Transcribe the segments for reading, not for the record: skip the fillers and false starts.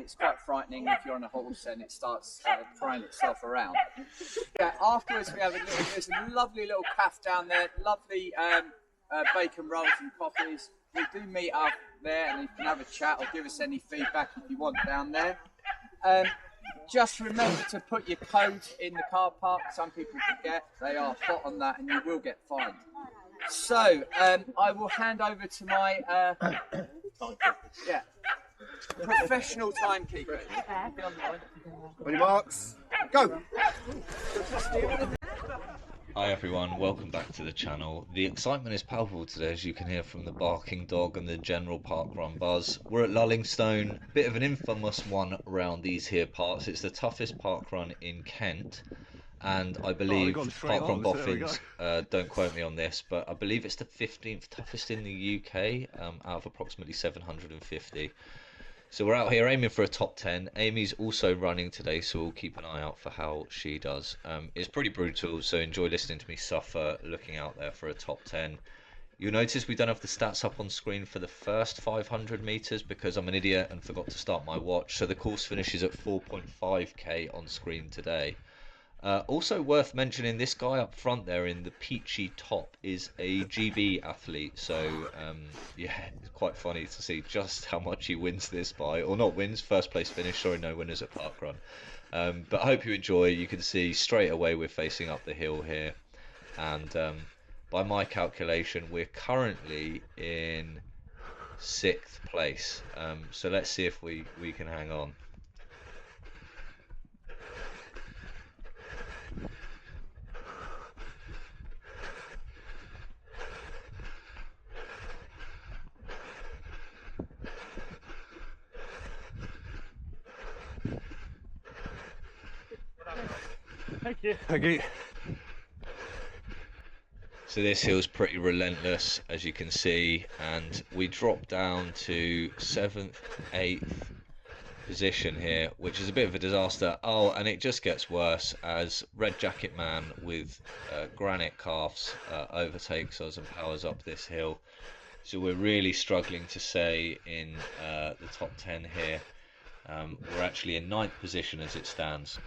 it's quite frightening if you're on a horse and it starts trying itself around. Yeah, afterwards we have there's a lovely little cafe down there, lovely bacon rolls and coffees. We do meet up there and you can have a chat or give us any feedback if you want down there. Just remember to put your code in the car park. Some people forget, they are hot on that and you will get fined. So I will hand over to my professional timekeeper. Ready, marks, go! Hi everyone, welcome back to the channel. The excitement is palpable today, as you can hear from the barking dog and the general parkrun buzz. We're at Lullingstone, bit of an infamous one around these here parts. It's the toughest parkrun in Kent, and I believe Parkrun Boffins, don't quote me on this, but I believe it's the 15th toughest in the UK out of approximately 750. So we're out here aiming for a top 10. Amy's also running today, so we'll keep an eye out for how she does. It's pretty brutal, so enjoy listening to me suffer looking out there for a top 10. You'll notice we don't have the stats up on screen for the first 500 meters because I'm an idiot and forgot to start my watch. So the course finishes at 4.5k on screen today. Also worth mentioning, this guy up front there in the peachy top is a GB athlete, so yeah, it's quite funny to see just how much he wins this by, or not wins, first place finish, sorry, no winners at Parkrun. But I hope you enjoy. You can see straight away we're facing up the hill here, and by my calculation we're currently in 6th place, so let's see if we can hang on. Thank you. Thank you. So this hill's pretty relentless, as you can see, and we drop down to 7th, 8th position here, which is a bit of a disaster. Oh, and it just gets worse as Red Jacket Man with granite calves overtakes us and powers up this hill. So we're really struggling to stay in the top 10 here. We're actually in 9th position as it stands.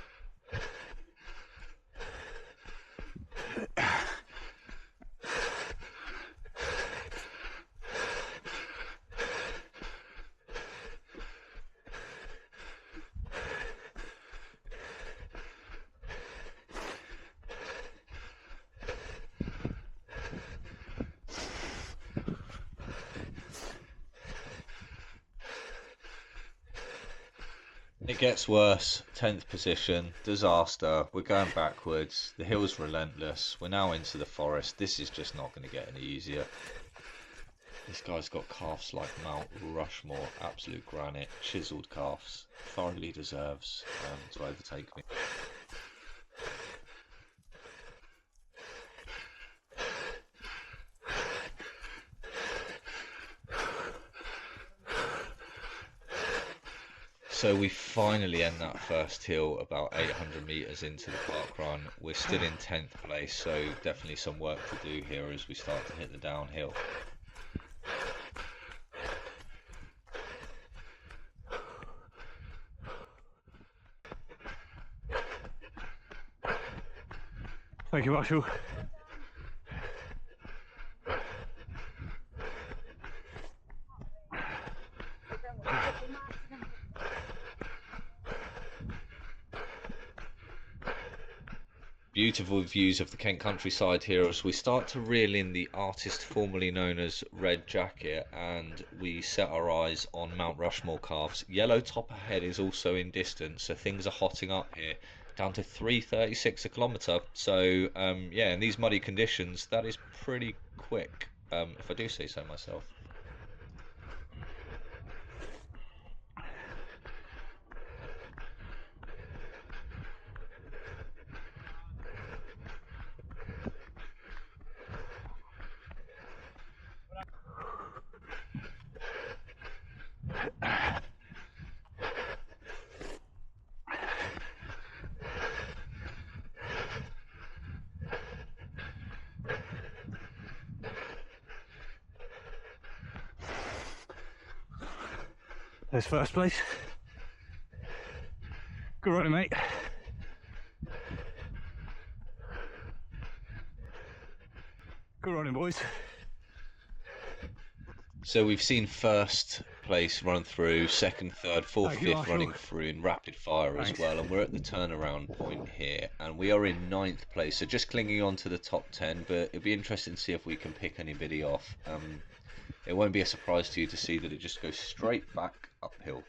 It gets worse. 10th position, disaster. We're going backwards. The hill's relentless. We're now into the forest. This is just not going to get any easier. This guy's got calves like Mount Rushmore, absolute granite, chiseled calves. Thoroughly deserves to overtake me. So we finally end that first hill about 800 meters into the parkrun. We're still in 10th place, so definitely some work to do here as we start to hit the downhill. Thank you, Marshall. Beautiful views of the Kent countryside here as we start to reel in the artist formerly known as Red Jacket, and we set our eyes on Mount Rushmore calves. Yellow top ahead is also in distance, so things are hotting up here, down to 3:36 a kilometre. So yeah, in these muddy conditions that is pretty quick, if I do say so myself. There's first place. Good running, mate. Good running, boys. So we've seen first place run through, second, third, fourth, Thank you, fifth Marshall. running through in rapid fire as Thanks. well, and we're at the turnaround point here, and we are in 9th place, so just clinging on to the top 10, but it'll be interesting to see if we can pick anybody off. It won't be a surprise to you to see that it just goes straight back uphill.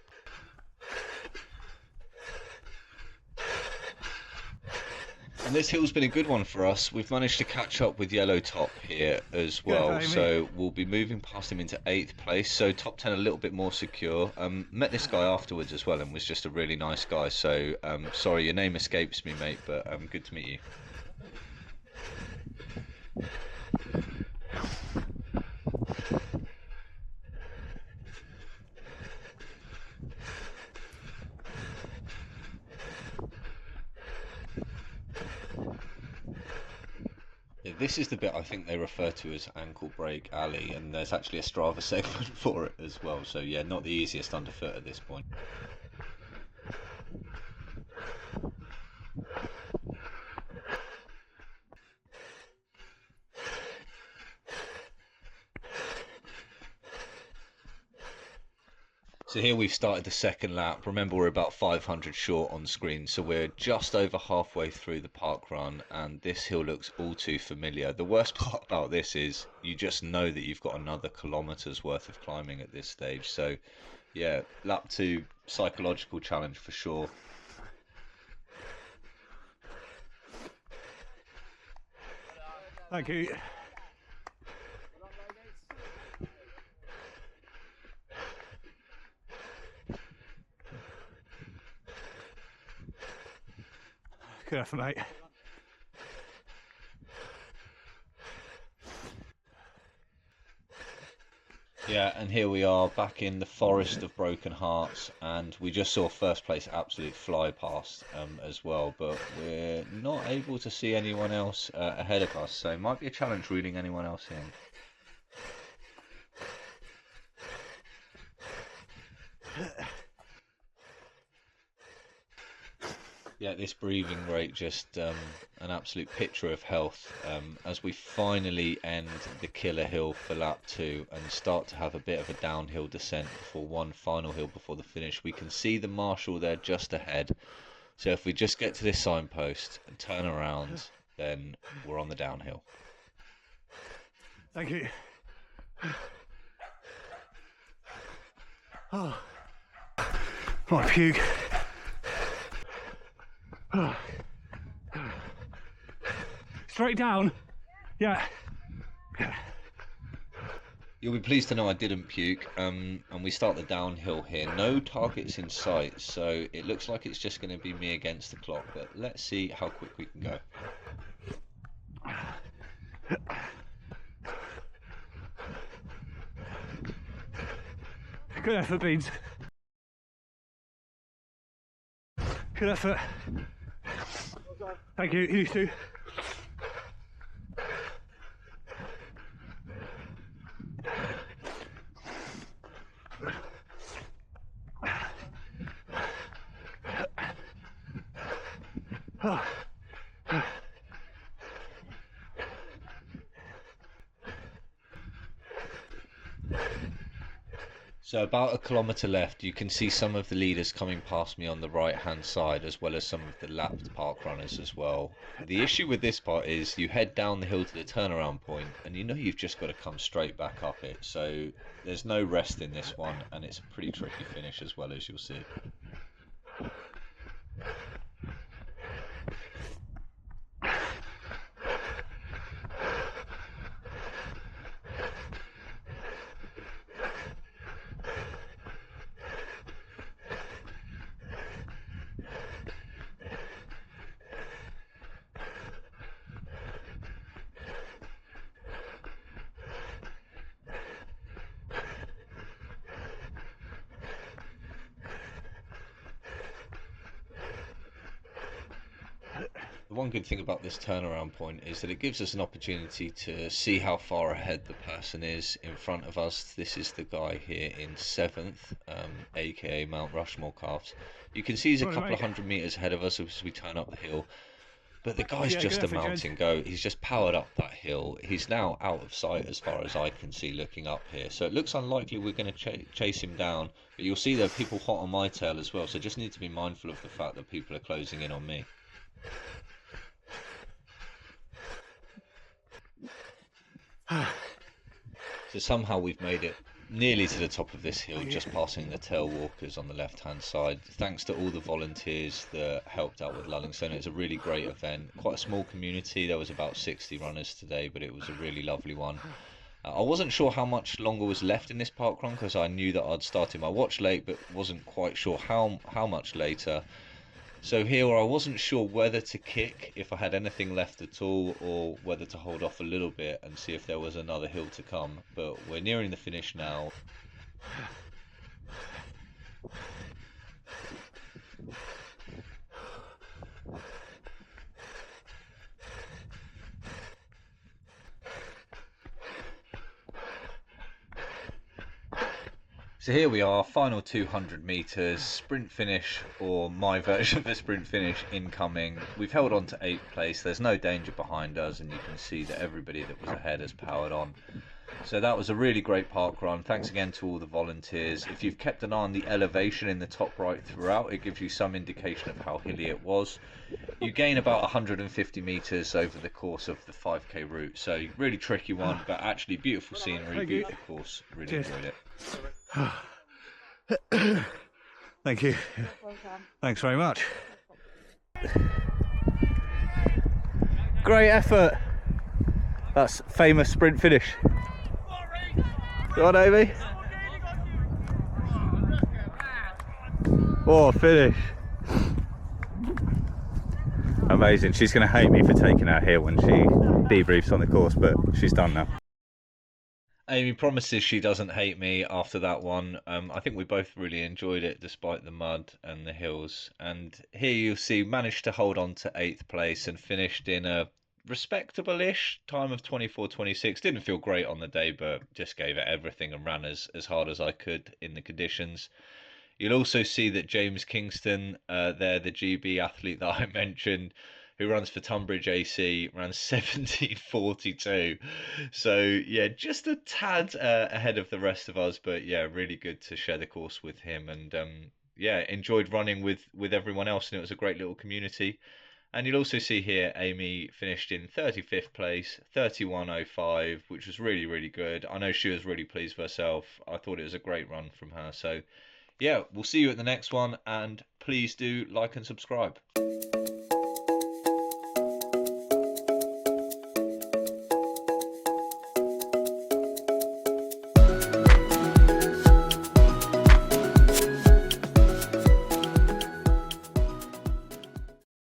And this hill's been a good one for us. We've managed to catch up with Yellow Top here as well. Amy. So we'll be moving past him into 8th place. So top 10 a little bit more secure. Met this guy afterwards as well and was just a really nice guy. So sorry, your name escapes me, mate, but good to meet you. This is the bit I think they refer to as Ankle Break Alley, and there's actually a Strava segment for it as well. So yeah, not the easiest underfoot at this point. So here we've started the second lap. Remember, we're about 500 short on screen, so we're just over halfway through the park run, and this hill looks all too familiar. The worst part about this is you just know that you've got another kilometre's worth of climbing at this stage. So yeah, lap 2, psychological challenge for sure. Thank you. Good effort, mate. Yeah, and here we are back in the forest of broken hearts, and we just saw first place absolute fly past as well, but we're not able to see anyone else ahead of us, so it might be a challenge reading anyone else in. Yeah, this breathing rate just an absolute picture of health as we finally end the killer hill for lap 2 and start to have a bit of a downhill descent before one final hill before the finish. We can see the marshal there just ahead, so if we just get to this signpost and turn around, then we're on the downhill. Thank you. Oh. Might puke. Straight down. Yeah. You'll be pleased to know I didn't puke, and we start the downhill here. No targets in sight, so it looks like it's just going to be me against the clock, but let's see how quick we can go. Good effort, Beans. Good effort. Thank you, you too. So about a kilometre left, you can see some of the leaders coming past me on the right hand side, as well as some of the lapped park runners as well. The issue with this part is you head down the hill to the turnaround point and you know you've just got to come straight back up it, so there's no rest in this one and it's a pretty tricky finish as well, as you'll see. one good thing about this turnaround point is that it gives us an opportunity to see how far ahead the person is in front of us. This is the guy here in 7th, aka Mount Rushmore Calves. You can see he's a Right, couple of mate. hundred meters ahead of us as we turn up the hill. But the guy's Yeah, just good a effort, James. mountain goat. He's just powered up that hill. He's now out of sight as far as I can see looking up here. So it looks unlikely we're going to chase him down. But you'll see there are people hot on my tail as well. So just need to be mindful of the fact that people are closing in on me. So somehow we've made it nearly to the top of this hill, just passing the tail walkers on the left hand side. Thanks to all the volunteers that helped out with Lullingstone. It's a really great event, quite a small community. There was about 60 runners today, but it was a really lovely one. I wasn't sure how much longer was left in this parkrun because I knew that I'd started my watch late, but wasn't quite sure how much later. So here I wasn't sure whether to kick if I had anything left at all, or whether to hold off a little bit and see if there was another hill to come. But we're nearing the finish now. So here we are, final 200 meters, sprint finish, or my version of the sprint finish incoming. We've held on to 8th place. There's no danger behind us, and you can see that everybody that was ahead has powered on. So that was a really great park run. Thanks again to all the volunteers. If you've kept an eye on the elevation in the top right throughout, it gives you some indication of how hilly it was. You gain about 150 meters over the course of the 5k route. So really tricky one, but actually beautiful scenery, beautiful course. Really enjoyed it. Thank you. Thanks very much. Great effort. That's famous sprint finish. Go on, Amy. Oh, finish. Amazing. She's going to hate me for taking her here when she debriefs on the course, but she's done now. Amy promises she doesn't hate me after that one. I think we both really enjoyed it despite the mud and the hills. And here you'll see managed to hold on to 8th place and finished in a respectable-ish time of 24:26. Didn't feel great on the day, but just gave it everything and ran as hard as I could in the conditions. You'll also see that James Kingston, there, the GB athlete that I mentioned, who runs for Tunbridge AC, ran 17:42. So yeah, just a tad ahead of the rest of us, but yeah, really good to share the course with him, and yeah, enjoyed running with everyone else, and it was a great little community. And you'll also see here Amy finished in 35th place, 31:05, which was really good. I know she was really pleased with herself. I thought it was a great run from her. So yeah, we'll see you at the next one, and please do like and subscribe.